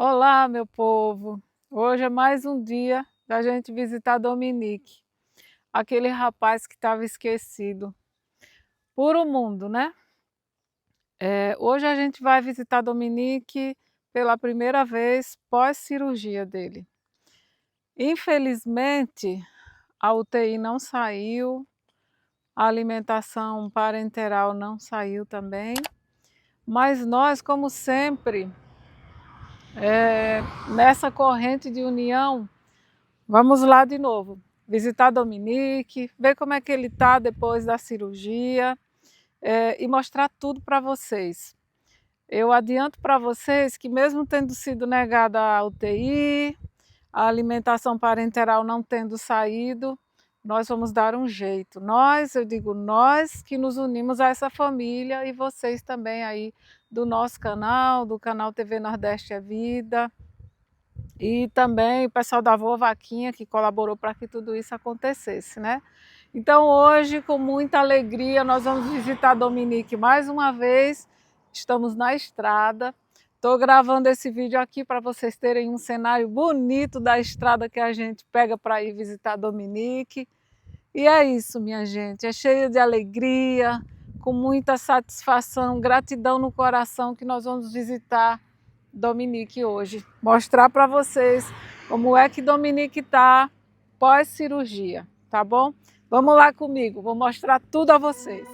Olá, meu povo! Hoje é mais um dia da gente visitar Dominique, aquele rapaz que estava esquecido por o mundo, né? Hoje a gente vai visitar Dominique pela primeira vez pós-cirurgia dele. Infelizmente, a UTI não saiu, a alimentação parenteral não saiu também, mas nós, como sempre, nessa corrente de união, vamos lá de novo, visitar Dominique, ver como é que ele está depois da cirurgia e mostrar tudo para vocês. Eu adianto para vocês que mesmo tendo sido negada a UTI, a alimentação parenteral não tendo saído, nós vamos dar um jeito. Nós, eu digo nós, que nos unimos a essa família e vocês também aí do nosso canal, do canal TV Nordeste é Vida. E também o pessoal da Voa Vaquinha, que colaborou para que tudo isso acontecesse, né? Então hoje, com muita alegria, nós vamos visitar Dominique mais uma vez. Estamos na estrada. Estou gravando esse vídeo aqui para vocês terem um cenário bonito da estrada que a gente pega para ir visitar Dominique. E é isso, minha gente. É cheio de alegria, com muita satisfação, gratidão no coração que nós vamos visitar Dominique hoje, mostrar para vocês como é que Dominique está pós-cirurgia, tá bom? Vamos lá comigo, vou mostrar tudo a vocês.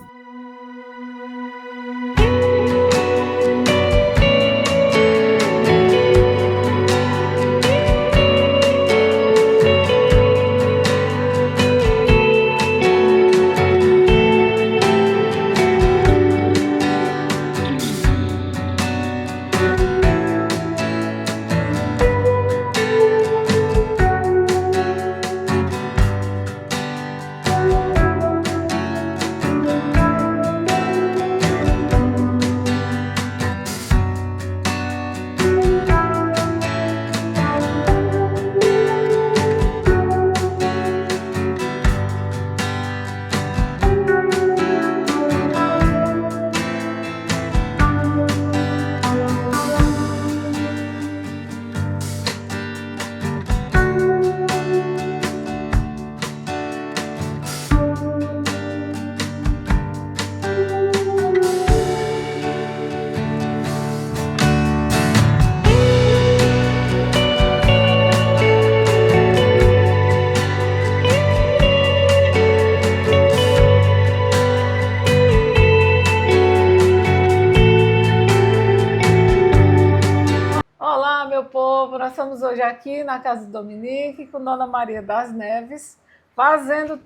Olá, meu povo! Nós estamos hoje aqui na casa de Dominique com Dona Maria das Neves, fazendo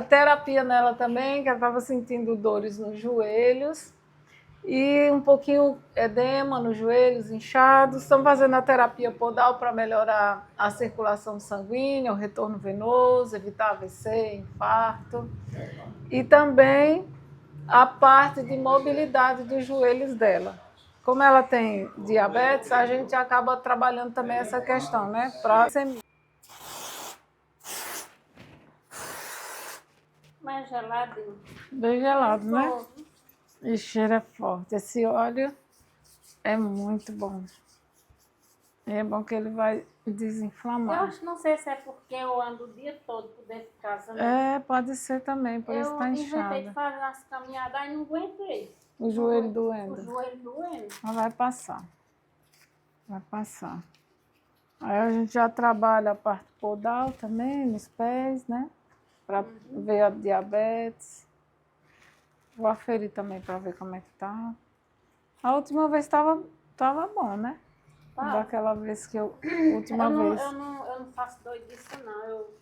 terapia nela também, que ela estava sentindo dores nos joelhos e um pouquinho edema nos joelhos, inchados. Estamos fazendo a terapia podal para melhorar a circulação sanguínea, o retorno venoso, evitar AVC, infarto. E também a parte de mobilidade dos joelhos dela. Como ela tem diabetes, a gente acaba trabalhando também essa questão, né? Mais gelado. Bem gelado, né? E cheiro é forte. Esse óleo é muito bom. E é bom que ele vai desinflamar. Eu acho, não sei se é porque eu ando o dia todo por dentro de casa, né? É, pode ser também, por isso tá Eu inventei inchada. de fazer as caminhadas e não aguentei. O joelho doendo. O joelho doendo. Mas vai passar. Vai passar. Aí a gente já trabalha a parte podal também, nos pés, né? Para ver a diabetes. Vou aferir também para ver como é que tá. A última vez tava bom, né? Daquela vez que eu... Última vez. Eu não faço doidice, não.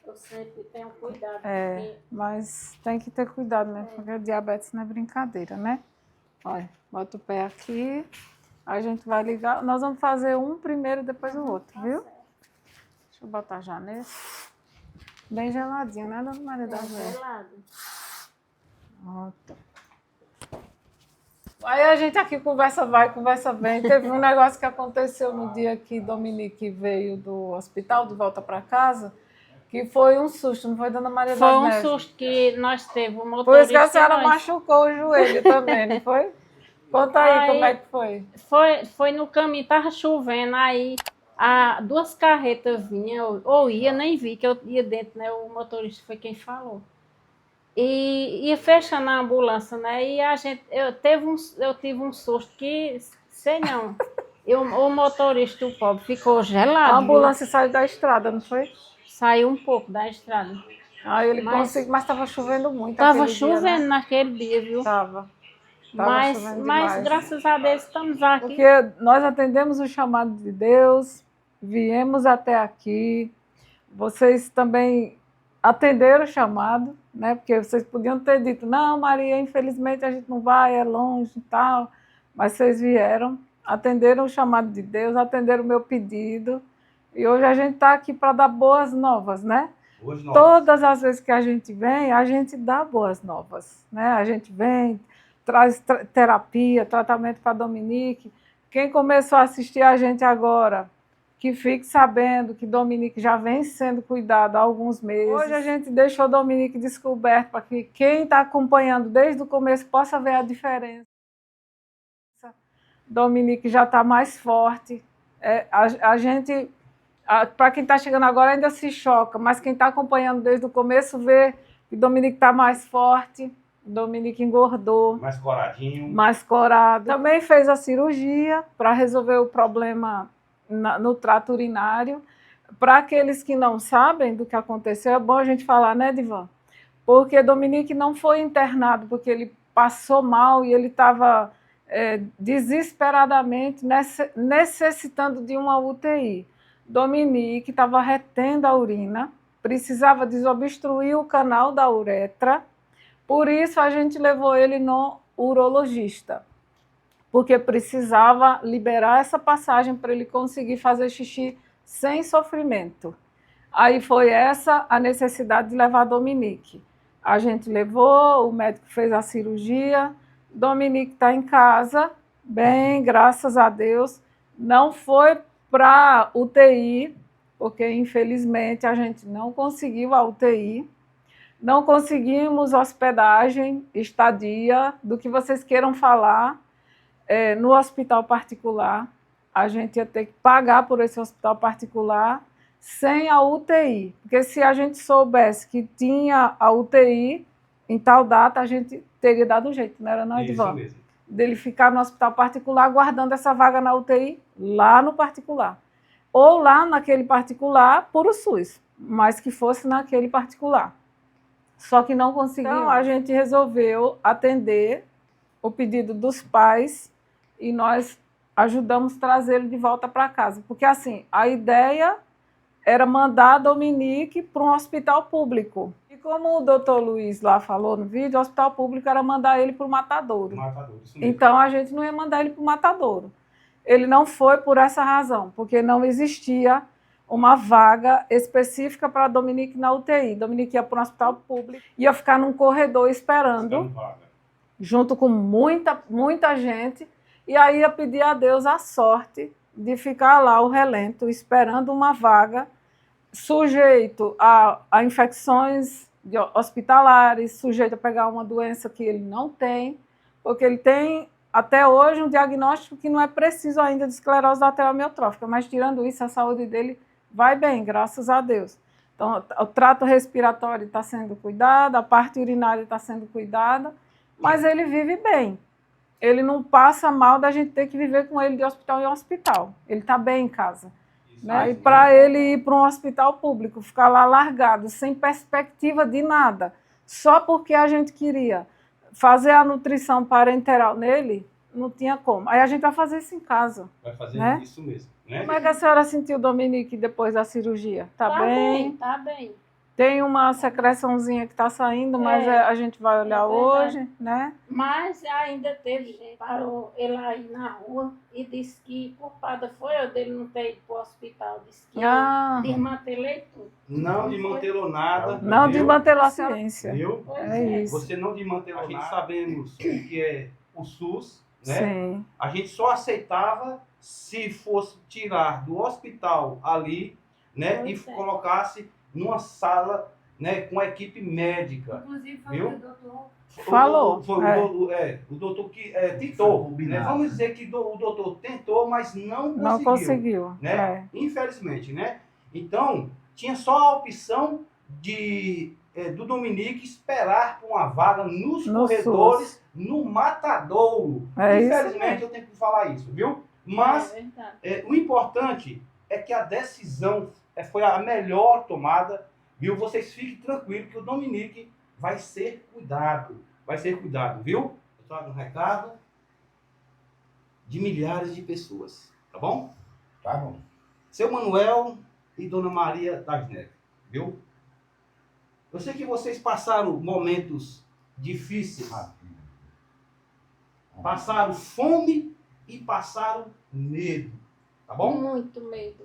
Eu sempre tenho cuidado. Mas tem que ter cuidado mesmo, porque diabetes não é brincadeira, né? Olha, bota o pé aqui. A gente vai ligar. Nós vamos fazer um primeiro, depois o outro, viu? Deixa eu botar já nesse. Bem geladinho, né, Dona Maria da Neves? Gelado. Pronto. Aí a gente aqui conversa vai, conversa vem. Teve um negócio que aconteceu no dia que Dominique veio do hospital de volta para casa, que foi um susto, não foi, Dona Maria das Neves? Foi um susto que nós teve, o motorista... Por isso que a senhora machucou o joelho também, não foi? Conta aí como é que foi. Foi no caminho, tava chovendo, aí duas carretas vinham, ou ia, nem vi que eu ia dentro, né? O motorista foi quem falou. E ia fechando a ambulância, né? E eu tive um susto que, sei não, o motorista, o pobre, ficou gelado. A ambulância saiu da estrada, não foi? Saiu um pouco da estrada. Aí ele conseguiu, mas estava chovendo muito Tava aquele dia, chovendo né? naquele dia, viu? Tava chovendo Mas demais. graças a Deus estamos aqui. Porque nós atendemos o chamado de Deus, viemos até aqui. Vocês também atenderam o chamado, né? Porque vocês podiam ter dito, não, Maria, infelizmente a gente não vai, é longe e tal. Mas vocês vieram, atenderam o chamado de Deus, atenderam o meu pedido. E hoje a gente está aqui para dar boas novas, né? Todas as vezes que a gente vem, a gente dá boas novas, né? A gente vem, traz terapia, tratamento para Dominique. Quem começou a assistir a gente agora, que fique sabendo que Dominique já vem sendo cuidado há alguns meses. Hoje a gente deixou Dominique descoberto para que quem está acompanhando desde o começo possa ver a diferença. Dominique já está mais forte. A gente, para quem está chegando agora, ainda se choca, mas quem está acompanhando desde o começo vê que Dominique está mais forte. Dominique engordou. Mais coradinho. Mais corado. Também fez a cirurgia para resolver o problema no trato urinário. Para aqueles que não sabem do que aconteceu, é bom a gente falar, né, Divan? Porque Dominique não foi internado porque ele passou mal e ele estava desesperadamente necessitando de uma UTI. Dominique estava retendo a urina, precisava desobstruir o canal da uretra, por isso a gente levou ele no urologista, porque precisava liberar essa passagem para ele conseguir fazer xixi sem sofrimento. Aí foi essa a necessidade de levar Dominique. A gente levou, o médico fez a cirurgia, Dominique está em casa, bem, graças a Deus. Não foi para UTI, porque infelizmente a gente não conseguiu a UTI, não conseguimos hospedagem, estadia, do que vocês queiram falar. No hospital particular, a gente ia ter que pagar por esse hospital particular sem a UTI, porque se a gente soubesse que tinha a UTI em tal data, a gente teria dado um jeito, não era não, Edivan? Isso mesmo. Dele ficar no hospital particular aguardando essa vaga na UTI lá no particular, ou lá naquele particular por o SUS, mas que fosse naquele particular. Só que não conseguiu. Então a gente resolveu atender o pedido dos pais e nós ajudamos a trazê-lo de volta para casa. Porque, assim, a ideia era mandar a Dominique para um hospital público. E como o doutor Luiz lá falou no vídeo, o hospital público era mandar ele para o Matadouro. Isso mesmo. Então, a gente não ia mandar ele para o Matadouro. Ele não foi por essa razão, porque não existia uma vaga específica para a Dominique na UTI. Dominique ia para um hospital público, ia ficar num corredor esperando junto com muita gente, e aí ia pedir a Deus a sorte de ficar lá, o relento, esperando uma vaga, sujeito a infecções hospitalares, sujeito a pegar uma doença que ele não tem, porque ele tem, até hoje, um diagnóstico que não é preciso ainda de esclerose lateral amiotrófica, mas tirando isso, a saúde dele vai bem, graças a Deus. Então, o trato respiratório está sendo cuidado, a parte urinária está sendo cuidada, mas ele vive bem. Ele não passa mal da gente ter que viver com ele de hospital em hospital. Ele está bem em casa. Né? E para ele ir para um hospital público, ficar lá largado, sem perspectiva de nada, só porque a gente queria fazer a nutrição parenteral nele, não tinha como. Aí a gente vai fazer isso em casa. Vai fazer, né? Isso mesmo. Né? Como é que a senhora sentiu, Dominique, depois da cirurgia? Tá bem? Tá bem. Tem uma secreçãozinha que está saindo, mas a gente vai olhar hoje, né? Mas ainda teve gente, parou ele aí na rua e disse que culpada foi eu dele não ter ido para o hospital. Disse que eu desmantelei tudo. Não desmantelou nada. Não desmantelou a ciência. Viu? É isso. Você não desmantelou nada. A gente sabemos o que é o SUS, né? Sim. A gente só aceitava se fosse tirar do hospital ali, né? E colocasse numa sala né, com a equipe médica. Inclusive, foi Viu? o doutor. Falou. Foi o doutor que tentou. Né? Vamos dizer que o doutor tentou, mas não conseguiu. Não conseguiu. Né? Infelizmente, né? Então, tinha só a opção do Dominique esperar por uma vaga nos corredores, no matadouro. Infelizmente, eu tenho que falar isso, viu? Mas o importante é que a decisão foi a melhor tomada, viu? Vocês fiquem tranquilos que o Dominique vai ser cuidado, viu? Eu trago um recado de milhares de pessoas, tá bom? Tá bom. Seu Manuel e Dona Maria das Neves, viu? Eu sei que vocês passaram momentos difíceis, passaram fome e passaram medo, tá bom? Muito medo.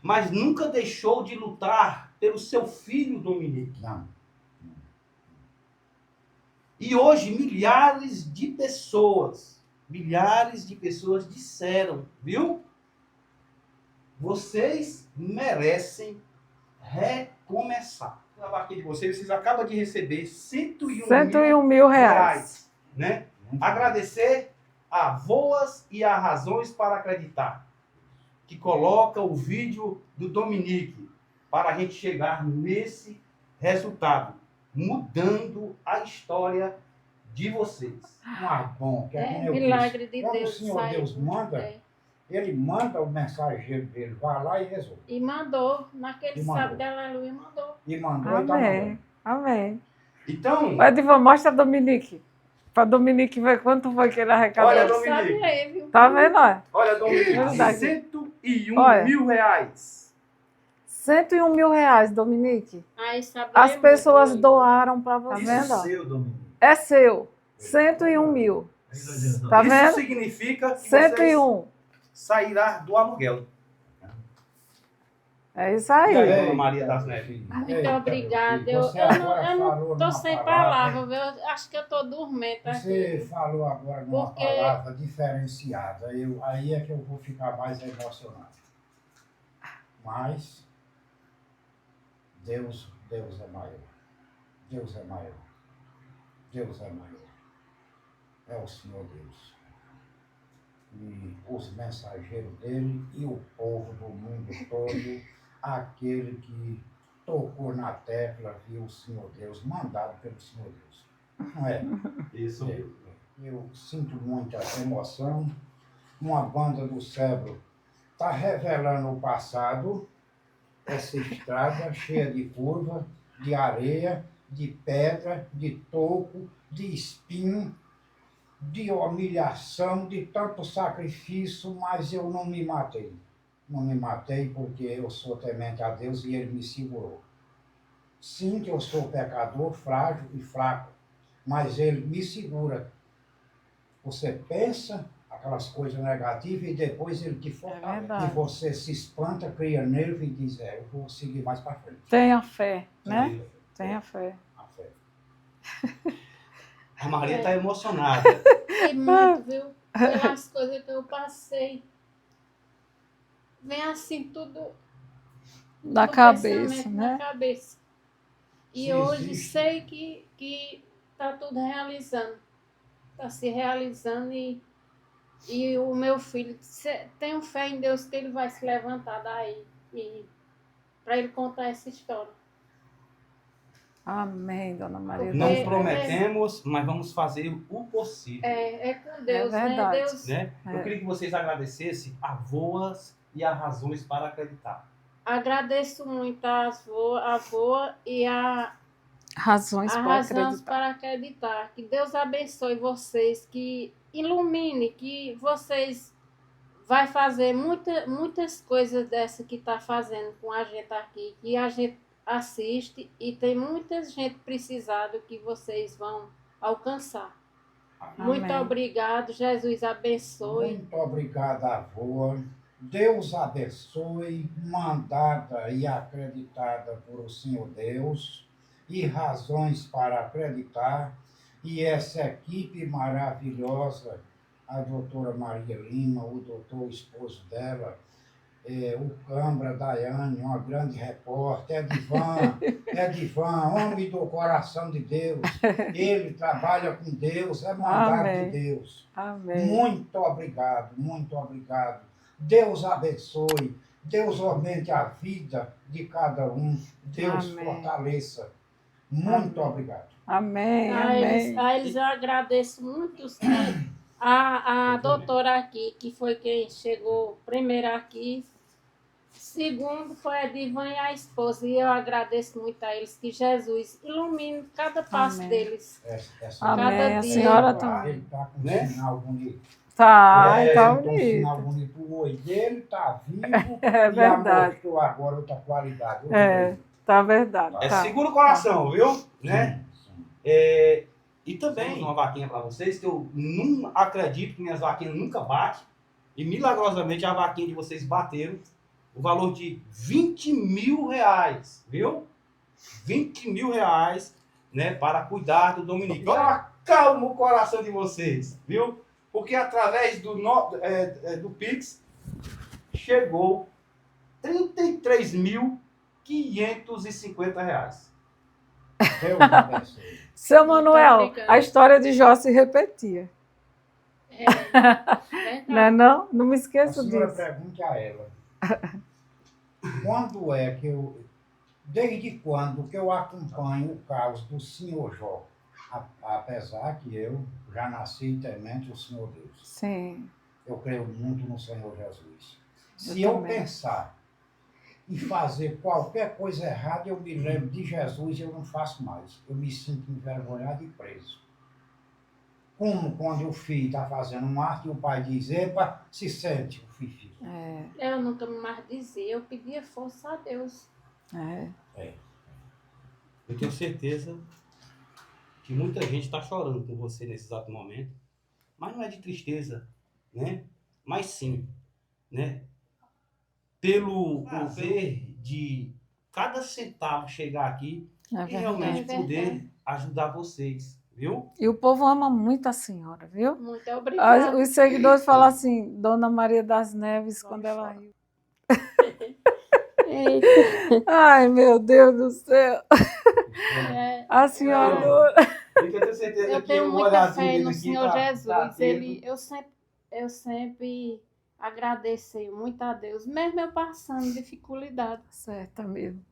Mas nunca deixou de lutar pelo seu filho Dominique. Não. E hoje milhares de pessoas disseram, viu? Vocês merecem recomeçar. Aqui de vocês acabam de receber 101 mil reais. Né? Agradecer a Voas e a Razões para Acreditar, que coloca o vídeo do Dominique para a gente chegar nesse resultado, mudando a história de vocês. Mas bom, que como eu milagre disse, de quando Deus. o Senhor Deus manda, ele manda o mensageiro dele, vai lá e resolve. E mandou, naquele E mandou. sábado, aleluia, mandou. E mandou e tá Amém. mandando. Amém. Então, Edivan, mostra a Dominique. Para Dominique ver quanto foi que ele arrecadou. Olha, Deus Dominique. sabe ler, viu? Tá vendo, ó? olha, Dominique, Verdade. 101 Olha. mil reais. 101 mil reais, Dominique. Aí sabe As ler pessoas muito. doaram para você. Tá Isso vendo? ó? seu, Domingos. É seu. 101 mil. Tá Isso vendo? significa que 101. sairá do aluguel. É isso E aí, aí. Dona Maria das Neves? Muito obrigada. Eu não tô sem palavras, viu? Eu acho que eu tô dormente Você aqui. falou agora numa Porque- palavra diferenciada. Aí é que eu vou ficar mais emocionado. Mas Deus é maior. Deus é maior. Deus é maior. É o Senhor Deus. E os mensageiros dele e o povo do mundo todo, aquele que tocou na tecla, viu o Senhor Deus, mandado pelo Senhor Deus. Não é? Isso. Eu sinto muita emoção. Uma banda do cérebro está revelando o passado, essa estrada cheia de curva, de areia, de pedra, de toco, de espinho, de humilhação, de tanto sacrifício, mas eu não me matei. Não me matei porque eu sou temente a Deus e Ele me segurou. Sim, que eu sou pecador, frágil e fraco, mas Ele me segura. Você pensa aquelas coisas negativas e depois Ele te fortalece. verdade. E você se espanta, cria nervo e diz, eu vou seguir mais para frente. Tenha fé, né? Tenha fé. A fé. A Maria está emocionada. E muito, viu? Pelas coisas que eu passei. Vem assim tudo Na no cabeça, pensamento, né? Na cabeça. E Se hoje existe. sei que tá tudo realizando. Está se realizando e o meu filho, tenho fé em Deus que ele vai se levantar daí para ele contar essa história. Amém, Dona Maria. Não É, prometemos, mas vamos fazer o possível. É com Deus, É né? verdade. Deus Né? É. Eu queria que vocês agradecessem a Voas e a Razões para Acreditar. agradeço muito a avó e a Razões a para razão acreditar. para acreditar. Que Deus abençoe vocês, que ilumine, que vocês vai fazer muitas coisas dessa que está fazendo com a gente aqui, que a gente assiste e tem muita gente precisada que vocês vão alcançar. Muito Amém. obrigado, Jesus abençoe. Muito obrigado, avó. Deus abençoe, mandada e acreditada por o Senhor Deus, e razões para acreditar, e essa equipe maravilhosa, a doutora Maria Lima, o doutor esposo dela, o Cambra, Daiane, uma grande repórter, Edivan, homem do coração de Deus. Ele trabalha com Deus, é mandado de Deus. Amém. Muito obrigado, muito obrigado. Deus abençoe, Deus aumente a vida de cada um, Deus fortaleça. Muito obrigado. Amém, A eles eu agradeço muito. A doutora aqui, que foi quem chegou primeiro aqui. Segundo foi a Divan e a esposa. E eu agradeço muito a eles, que Jesus ilumine cada passo deles. Amém. A senhora também. Ele está com um sinal bonito. Tá um bonito. Sinal bonito. O olho dele está vivo. É verdade. E mostrou agora outra qualidade. Tá verdade. É tá. segura o coração, viu? Né? Sim. E também uma vaquinha para vocês, que eu não acredito que minhas vaquinhas nunca batem. E milagrosamente a vaquinha de vocês bateram o valor de R$20.000, viu? R$20.000, né? Para cuidar do Dominique. Olha, calma o coração de vocês, viu? Porque através do Pix chegou R$33.550. Deus abençoe. Seu Manuel, obrigada. a história de Jó se repetia. Não é não? Não me A esqueça senhora disso. pergunte a ela. Quando é que desde quando que eu acompanho o caos do Senhor Jó? Apesar que eu já nasci temente o Senhor Deus. Sim. Eu creio muito no Senhor Jesus. Se eu pensar em fazer qualquer coisa errada, eu me lembro de Jesus e eu não faço mais. Eu me sinto envergonhado e preso. Como quando o filho está fazendo um ato e o pai diz, epa, se sente, o filho. Eu nunca mais dizia, eu pedia força a Deus. Eu tenho certeza que muita gente está chorando com você nesse exato momento, mas não é de tristeza, né? Mas sim, né? Pelo prazer de cada centavo chegar aqui e realmente poder ajudar vocês, viu? E o povo ama muito a senhora, viu? Muito obrigada. Os seguidores falam assim, Dona Maria das Neves, quando ela riu. Ai, meu Deus do céu. A senhora... Eu tenho certeza Eu que tenho o muita olhazinho fé dele no aqui Senhor tá Jesus. atento. Eu sempre agradeci muito a Deus, mesmo eu passando dificuldade. Certo mesmo.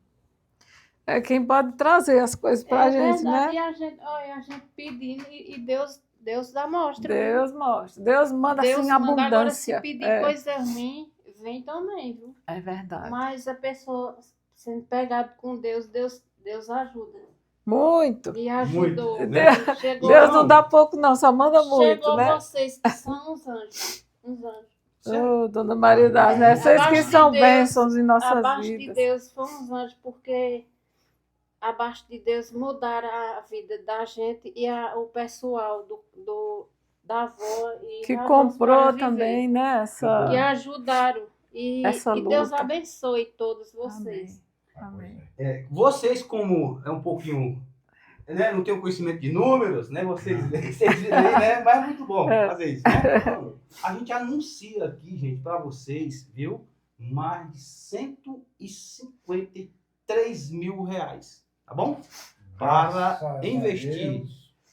É quem pode trazer as coisas pra gente, verdade, né? E a gente pedindo e Deus dá mostra. Deus mostra. Deus manda assim abundância. Agora, se pedir coisa ruim, vem também, viu? É verdade. Mas a pessoa sendo pegada com Deus ajuda. Muito. E ajudou. Muito, né? Deus não dá pouco não, só manda muito, chegou né? vocês que são uns anjos. Uns anjos. Oh, Dona Maria das Neves, vocês que Abaixo são de Deus, bênçãos em nossas Abaixo vidas. de Deus foram uns anjos, porque abaixo de Deus mudaram a vida da gente e o pessoal da avó e Que da comprou avó para também, viver, né? que ajudaram. E essa Deus luta. abençoe todos vocês. Amém. Vocês, como é um pouquinho, né, não tem o conhecimento de números, né? Vocês viram aí, né? Mas é muito bom fazer isso, né? A gente anuncia aqui, gente, para vocês, viu? Mais de R$153.000, tá bom? Para investir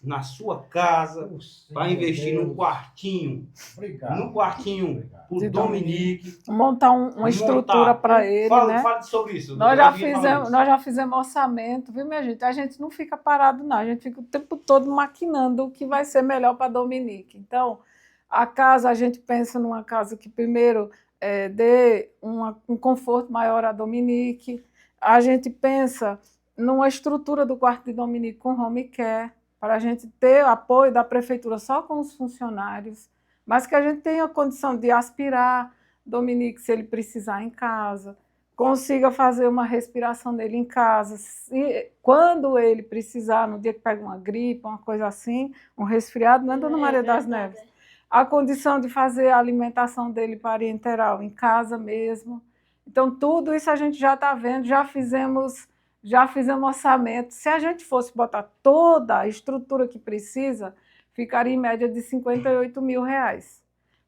na sua casa, para investir num quartinho. Obrigado. No quartinho pro De Dominique. Montar uma estrutura para ele, né? Fale sobre isso. Nós já fizemos orçamento, viu, minha gente? A gente não fica parado, não. A gente fica o tempo todo maquinando o que vai ser melhor para Dominique. Então, a casa, a gente pensa numa casa que primeiro dê um conforto maior a Dominique. A gente pensa numa estrutura do quarto de Dominique com home care, para a gente ter apoio da prefeitura só com os funcionários, mas que a gente tenha a condição de aspirar Dominique se ele precisar em casa, consiga fazer uma respiração dele em casa, quando ele precisar, no dia que pega uma gripe, uma coisa assim, um resfriado, não é, Dona Maria das Neves? A condição de fazer a alimentação dele parenteral em casa mesmo. Então, tudo isso a gente já está vendo, já fizemos orçamento. Se a gente fosse botar toda a estrutura que precisa, ficaria em média de R$58.000.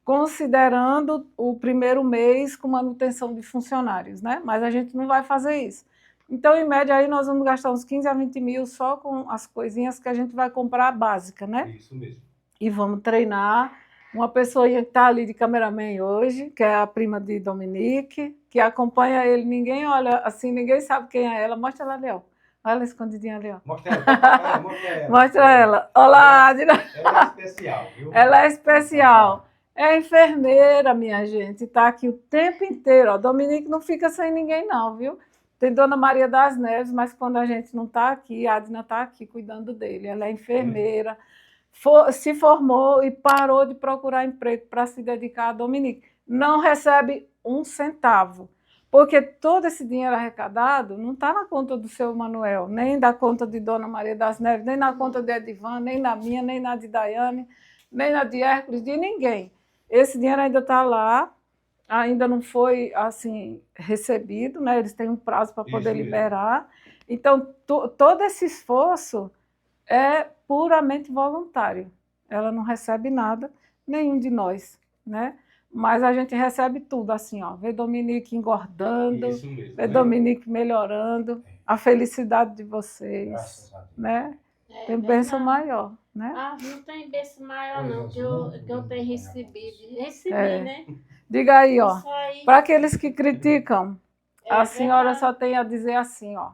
considerando o primeiro mês com manutenção de funcionários, né? Mas a gente não vai fazer isso. Então, em média, aí nós vamos gastar uns 15 a 20 mil só com as coisinhas que a gente vai comprar básica, né? Isso mesmo. E vamos treinar uma pessoinha que está ali de cameraman hoje, que é a prima de Dominique, que acompanha ele, ninguém olha assim, ninguém sabe quem é ela. Mostra ela ali, ó. Olha ela escondidinha ali, ó. Mostra ela, mostra ela. Mostra ela. Olá, Adina. Ela é especial, viu? Ela é especial. É enfermeira, minha gente. Está aqui o tempo inteiro. Ó. Dominique não fica sem ninguém, não, viu? Tem Dona Maria das Neves, mas quando a gente não está aqui, a Adina está aqui cuidando dele. Ela é enfermeira, se formou e parou de procurar emprego para se dedicar a Dominique. Não recebe um centavo, porque todo esse dinheiro arrecadado não está na conta do seu Manuel, nem da conta de Dona Maria das Neves, nem na conta de Edivan, nem na minha, nem na de Daiane, nem na de Hércules, de ninguém. Esse dinheiro ainda está lá, ainda não foi assim recebido, né? Eles têm um prazo para poder liberar. Então, todo esse esforço é puramente voluntário. Ela não recebe nada, nenhum de nós, né? Mas a gente recebe tudo, assim, ó. Vê Dominique engordando, mesmo, vê Dominique melhorando, a felicidade de vocês, né? Tem bênção maior, né? Ah, não tem bênção maior não, que eu tenho recebido. Recebi, né? Diga aí, ó. Aí... Para aqueles que criticam, a senhora verdade. só tem a dizer assim, ó.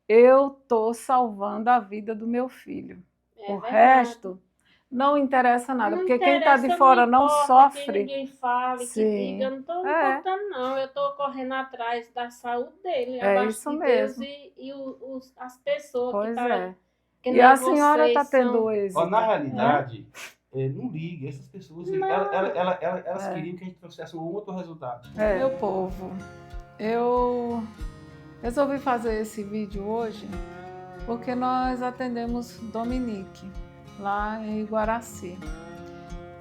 Eu estou salvando a vida do meu filho. O resto não interessa nada, porque quem está de fora não sofre. Que ninguém fale, que diga, eu não estou importando, não. Eu estou correndo atrás da saúde dele, abaixo de Deus e as pessoas pois que estão. E a senhora está tendo êxito. Na realidade, não ligue, essas pessoas, elas queriam que a gente trouxesse um outro resultado. Meu povo, eu resolvi fazer esse vídeo hoje porque nós atendemos Dominique, lá em Iguaraci.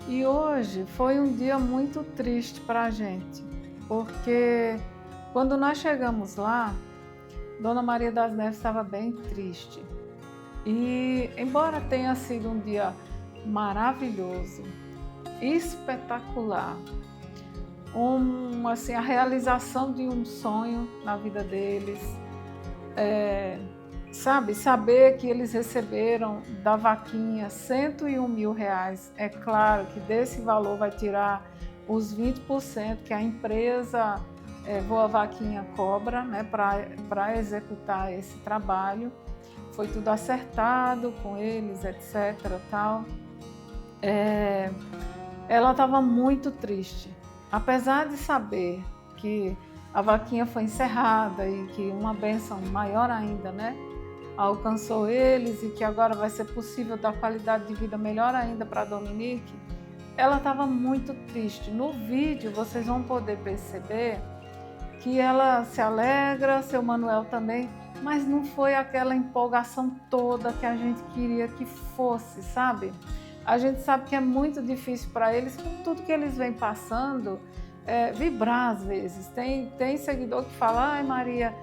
E hoje foi um dia muito triste para a gente, porque quando nós chegamos lá, Dona Maria das Neves estava bem triste. E, embora tenha sido um dia maravilhoso, espetacular, assim, a realização de um sonho na vida deles, saber que eles receberam da vaquinha R$101 mil, é claro que desse valor vai tirar os 20% que a empresa Boa Vaquinha cobra, né, para executar esse trabalho. Foi tudo acertado com eles, etc. Tal. Ela estava muito triste, apesar de saber que a vaquinha foi encerrada e que uma bênção maior ainda, né, alcançou eles e que agora vai ser possível dar qualidade de vida melhor ainda para a Dominique. Ela estava muito triste. No vídeo vocês vão poder perceber que ela se alegra, seu Manuel também, mas não foi aquela empolgação toda que a gente queria que fosse, sabe? A gente sabe que é muito difícil para eles, com tudo que eles vêm passando, vibrar às vezes. Tem seguidor que fala, ai Maria,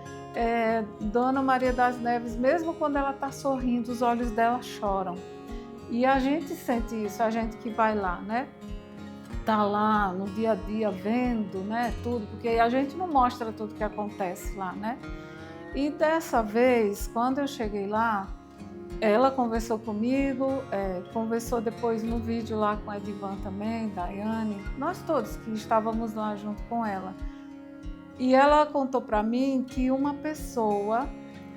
Dona Maria das Neves, mesmo quando ela está sorrindo, os olhos dela choram. E a gente sente isso, a gente que vai lá, né? Tá lá no dia a dia vendo, né, tudo, porque a gente não mostra tudo que acontece lá, né? E dessa vez, quando eu cheguei lá, ela conversou comigo, conversou depois no vídeo lá com a Edivan também, Daiane, nós todos que estávamos lá junto com ela. E ela contou para mim que uma pessoa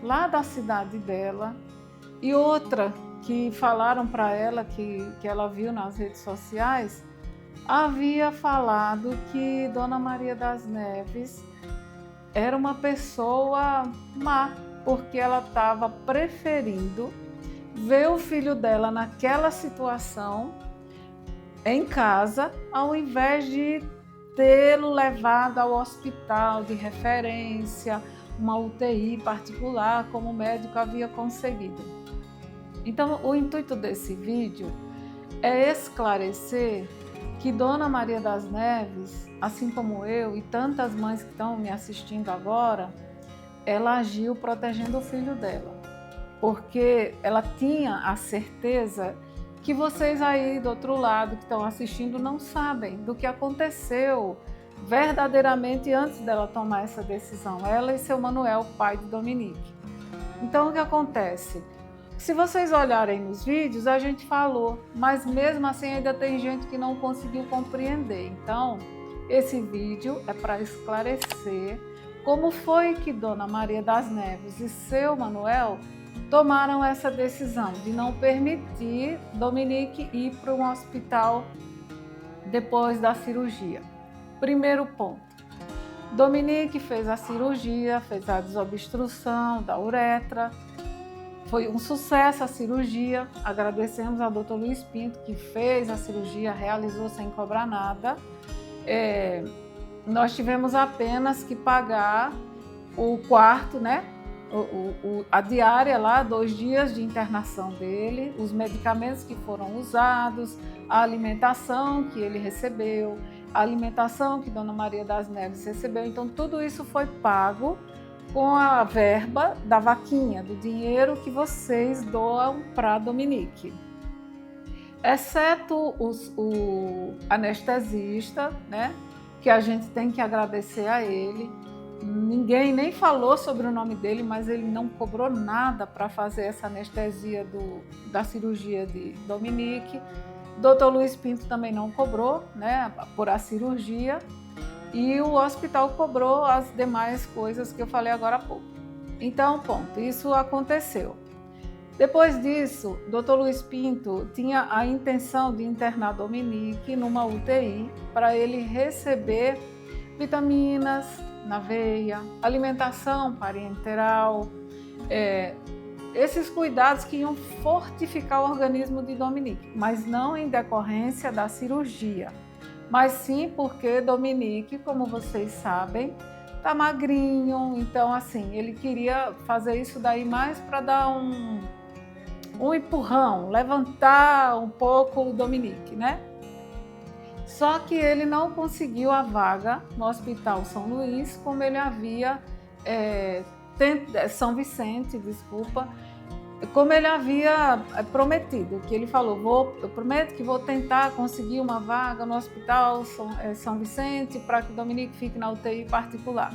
lá da cidade dela e outra que falaram para ela que ela viu nas redes sociais, havia falado que Dona Maria das Neves era uma pessoa má, porque ela estava preferindo ver o filho dela naquela situação em casa, ao invés de tê-lo levado ao hospital de referência, uma UTI particular, como o médico havia conseguido. Então, o intuito desse vídeo é esclarecer que Dona Maria das Neves, assim como eu e tantas mães que estão me assistindo agora, ela agiu protegendo o filho dela, porque ela tinha a certeza que vocês aí do outro lado que estão assistindo não sabem do que aconteceu verdadeiramente antes dela tomar essa decisão, ela e seu Manuel, pai de Dominique. Então o que acontece? Se vocês olharem nos vídeos, a gente falou, mas mesmo assim ainda tem gente que não conseguiu compreender. Então, esse vídeo é para esclarecer como foi que Dona Maria das Neves e seu Manuel tomaram essa decisão de não permitir Dominique ir para um hospital depois da cirurgia. Primeiro ponto, Dominique fez a cirurgia, fez a desobstrução da uretra, foi um sucesso a cirurgia, agradecemos ao Dr. Luiz Pinto que fez a cirurgia, realizou sem cobrar nada. Nós tivemos apenas que pagar o quarto, né? A diária lá, 2 dias de internação dele, os medicamentos que foram usados, a alimentação que ele recebeu, a alimentação que Dona Maria das Neves recebeu. Então tudo isso foi pago com a verba da vaquinha, do dinheiro que vocês doam para Dominique. Exceto o anestesista, né? Que a gente tem que agradecer a ele. Ninguém nem falou sobre o nome dele, mas ele não cobrou nada para fazer essa anestesia da cirurgia de Dominique. Dr. Luiz Pinto também não cobrou, né, por a cirurgia. E o hospital cobrou as demais coisas que eu falei agora há pouco. Então, ponto, isso aconteceu. Depois disso, Dr. Luiz Pinto tinha a intenção de internar Dominique numa UTI para ele receber vitaminas na veia, alimentação parenteral, esses cuidados que iam fortificar o organismo de Dominique, mas não em decorrência da cirurgia, mas sim porque Dominique, como vocês sabem, tá magrinho, então assim, ele queria fazer isso daí mais para dar um empurrão, levantar um pouco o Dominique, né? Só que ele não conseguiu a vaga no Hospital São Luís, como ele havia, São Vicente, desculpa, como ele havia prometido, que ele falou, eu prometo que vou tentar conseguir uma vaga no Hospital São Vicente para que Dominique fique na UTI particular.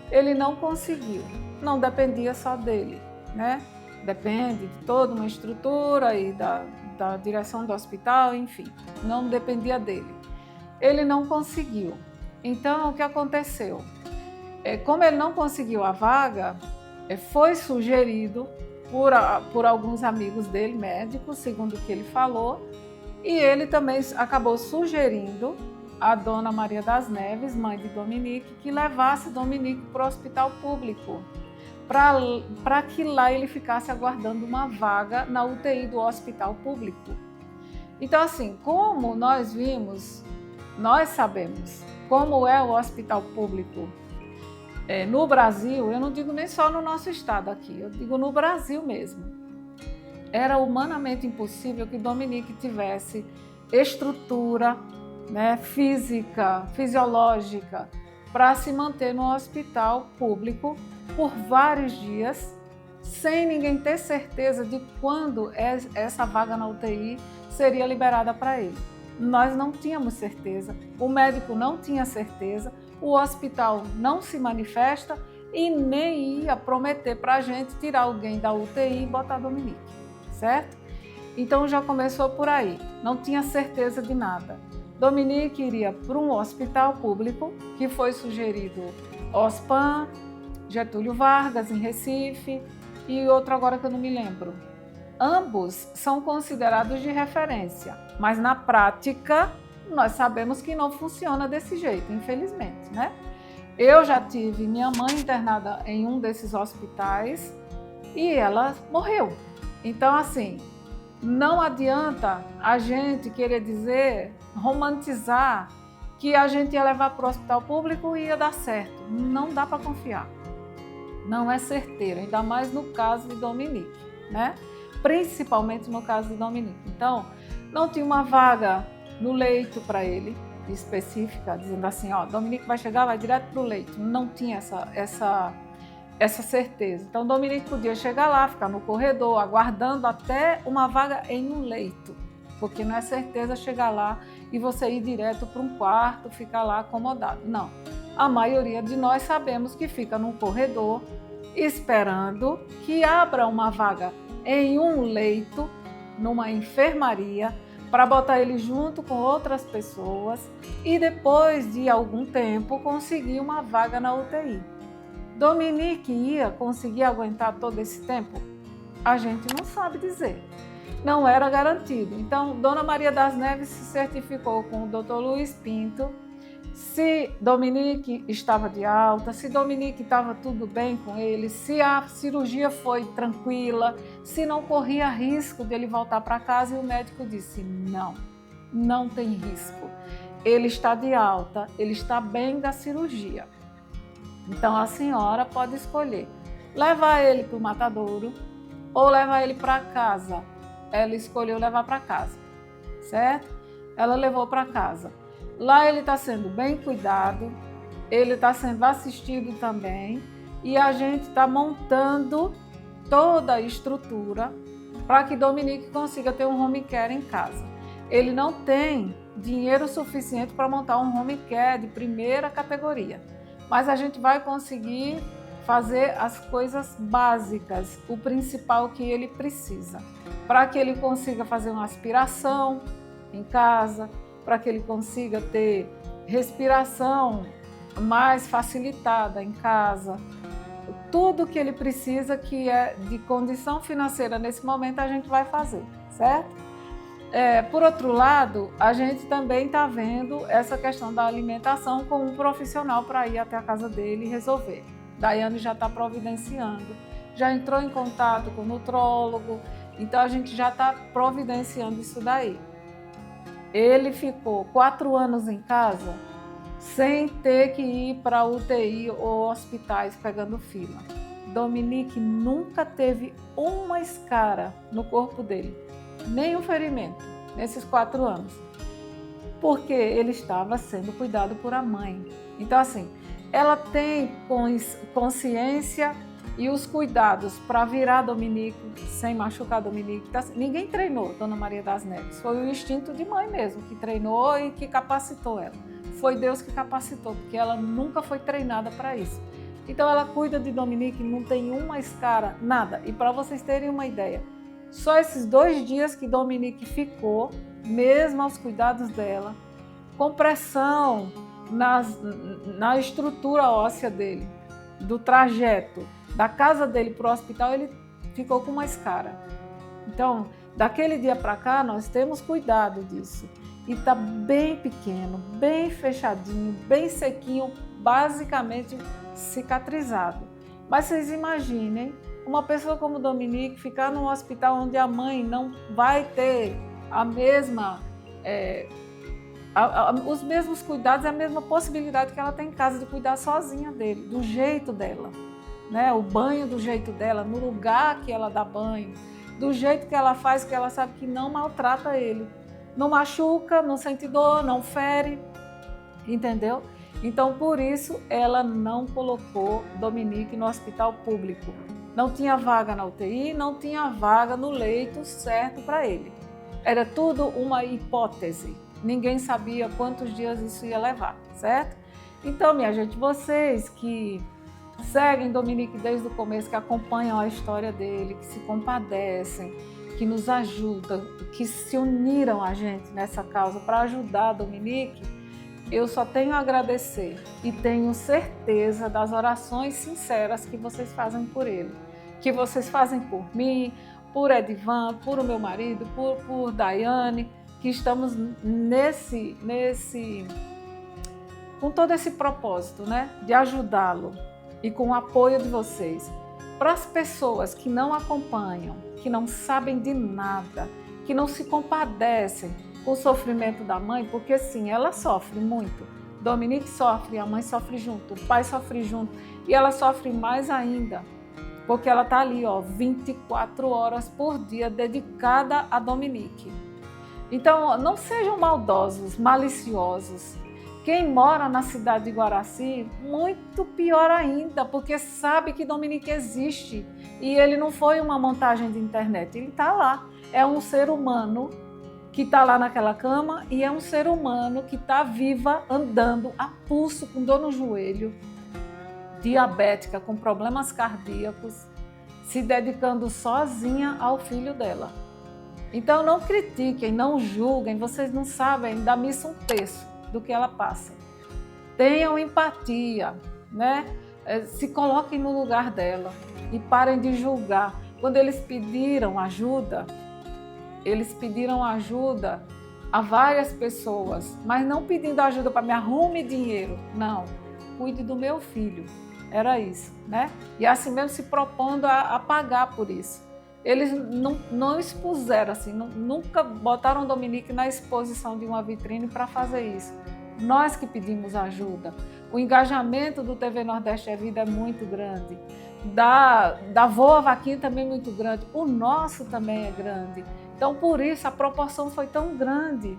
Ele não conseguiu, não dependia só dele, né? Depende de toda uma estrutura e da direção do hospital, enfim, não dependia dele. Ele não conseguiu. Então, o que aconteceu? Como ele não conseguiu a vaga, foi sugerido por alguns amigos dele, médicos, segundo o que ele falou, e ele também acabou sugerindo a Dona Maria das Neves, mãe de Dominique, que levasse Dominique para o hospital público, para que lá ele ficasse aguardando uma vaga na UTI do hospital público. Então, assim, como nós vimos, nós sabemos como é o hospital público no Brasil, eu não digo nem só no nosso estado aqui, eu digo no Brasil mesmo. Era humanamente impossível que Dominique tivesse estrutura, né, física, fisiológica, para se manter no hospital público por vários dias, sem ninguém ter certeza de quando essa vaga na UTI seria liberada para ele. Nós não tínhamos certeza, o médico não tinha certeza, o hospital não se manifesta e nem ia prometer para a gente tirar alguém da UTI e botar Dominique, certo? Então já começou por aí, não tinha certeza de nada. Dominique iria para um hospital público, que foi sugerido OSPAN, Getúlio Vargas, em Recife, e outro agora que eu não me lembro. Ambos são considerados de referência, mas na prática nós sabemos que não funciona desse jeito, infelizmente, né? Eu já tive minha mãe internada em um desses hospitais e ela morreu. Então, assim, não adianta a gente querer dizer, romantizar que a gente ia levar para o hospital público e ia dar certo. Não dá para confiar. Não é certeiro, ainda mais no caso de Dominique, né? Principalmente no caso de Dominique. Então, não tinha uma vaga no leito para ele, específica, dizendo assim, ó, Dominique vai chegar, vai direto para o leito. Não tinha essa certeza. Então, Dominique podia chegar lá, ficar no corredor, aguardando até uma vaga em um leito. porque não é certeza chegar lá e você ir direto para um quarto, ficar lá acomodado. Não. A maioria de nós sabemos que fica num corredor esperando que abra uma vaga em um leito, numa enfermaria, para botar ele junto com outras pessoas e depois de algum tempo conseguir uma vaga na UTI. Dominique ia conseguir aguentar todo esse tempo? A gente não sabe dizer. Não era garantido. Então, Dona Maria das Neves se certificou com o Dr. Luiz Pinto se Dominique estava de alta, se Dominique estava tudo bem com ele, se a cirurgia foi tranquila, se não corria risco dele voltar para casa, e o médico disse: não, não tem risco. Ele está de alta, ele está bem da cirurgia. Então a senhora pode escolher levar ele para o matadouro ou levar ele para casa. Ela escolheu levar para casa, certo? Ela levou para casa. Lá ele está sendo bem cuidado, ele está sendo assistido também, e a gente está montando toda a estrutura para que Dominique consiga ter um home care em casa. Ele não tem dinheiro suficiente para montar um home care de primeira categoria, mas a gente vai conseguir fazer as coisas básicas, o principal que ele precisa, para que ele consiga fazer uma aspiração em casa, para que ele consiga ter respiração mais facilitada em casa. Tudo que ele precisa, que é de condição financeira nesse momento, a gente vai fazer, certo? Por outro lado, a gente também está vendo essa questão da alimentação com um profissional para ir até a casa dele e resolver. Daiane já está providenciando, já entrou em contato com o nutrólogo, então a gente já está providenciando isso daí. Ele ficou 4 anos em casa sem ter que ir para a UTI ou hospitais pegando fila. Dominique nunca teve uma escara no corpo dele, nem um ferimento nesses 4 anos, porque ele estava sendo cuidado por a mãe. Então, assim, ela tem consciência e os cuidados para virar Dominique sem machucar Dominique. Ninguém treinou Dona Maria das Neves, foi o instinto de mãe mesmo que treinou e que capacitou ela. Foi Deus que capacitou, porque ela nunca foi treinada para isso. Então ela cuida de Dominique, não tem uma escara, nada. E para vocês terem uma ideia, só esses 2 dias que Dominique ficou, mesmo aos cuidados dela, com pressão na estrutura óssea dele, do trajeto da casa dele para o hospital, ele ficou com uma escara. Então, daquele dia para cá, nós temos cuidado disso. E está bem pequeno, bem fechadinho, bem sequinho, basicamente cicatrizado. Mas vocês imaginem uma pessoa como Dominique ficar num hospital onde a mãe não vai ter os mesmos cuidados e a mesma possibilidade que ela tem em casa de cuidar sozinha dele, do jeito dela. Né? O banho do jeito dela, no lugar que ela dá banho, do jeito que ela faz, que ela sabe que não maltrata ele. Não machuca, não sente dor, não fere, entendeu? Então, por isso, ela não colocou Dominique no hospital público. Não tinha vaga na UTI, não tinha vaga no leito certo para ele. Era tudo uma hipótese. Ninguém sabia quantos dias isso ia levar, certo? Então, minha gente, vocês que seguem Dominique desde o começo, que acompanham a história dele, que se compadecem, que nos ajudam, que se uniram a gente nessa causa para ajudar Dominique, eu só tenho a agradecer e tenho certeza das orações sinceras que vocês fazem por ele, que vocês fazem por mim, por Edivan, por o meu marido, por Daiane, que estamos com todo esse propósito, né, de ajudá-lo e com o apoio de vocês. Para as pessoas que não acompanham, que não sabem de nada, que não se compadecem com o sofrimento da mãe, porque sim, ela sofre muito. Dominique sofre, a mãe sofre junto, o pai sofre junto e ela sofre mais ainda, porque ela está ali, 24 horas por dia dedicada a Dominique. Então, não sejam maldosos, maliciosos. Quem mora na cidade de Guaraci, muito pior ainda, porque sabe que Dominique existe e ele não foi uma montagem de internet, ele está lá. É um ser humano que está lá naquela cama e é um ser humano que está viva, andando a pulso, com dor no joelho, diabética, com problemas cardíacos, se dedicando sozinha ao filho dela. Então não critiquem, não julguem, vocês não sabem da missa um terço do que ela passa. Tenham empatia, né? Se coloquem no lugar dela e parem de julgar. Quando eles pediram ajuda a várias pessoas, mas não pedindo ajuda para me arrume dinheiro, não, cuide do meu filho, era isso, né? E assim mesmo se propondo a pagar por isso. Eles não expuseram assim, nunca botaram Dominique na exposição de uma vitrine para fazer isso. Nós que pedimos ajuda. O engajamento do TV Nordeste é Vida é muito grande. Da Voa Vaquinha também é muito grande. O nosso também é grande. Então, por isso, a proporção foi tão grande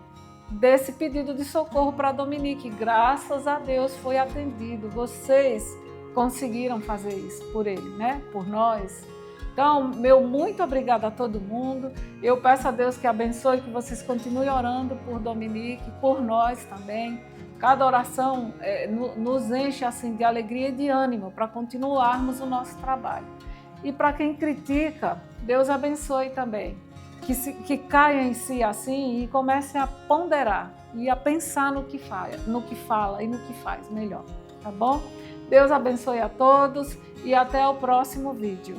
desse pedido de socorro para Dominique. Graças a Deus foi atendido. Vocês conseguiram fazer isso por ele, né? Por nós. Então, meu muito obrigada a todo mundo. Eu peço a Deus que abençoe, que vocês continuem orando por Dominique, por nós também. Cada oração nos enche assim, de alegria e de ânimo para continuarmos o nosso trabalho. E para quem critica, Deus abençoe também. Que caia em si assim e comece a ponderar e a pensar no que fala e no que faz melhor, tá bom? Deus abençoe a todos e até o próximo vídeo.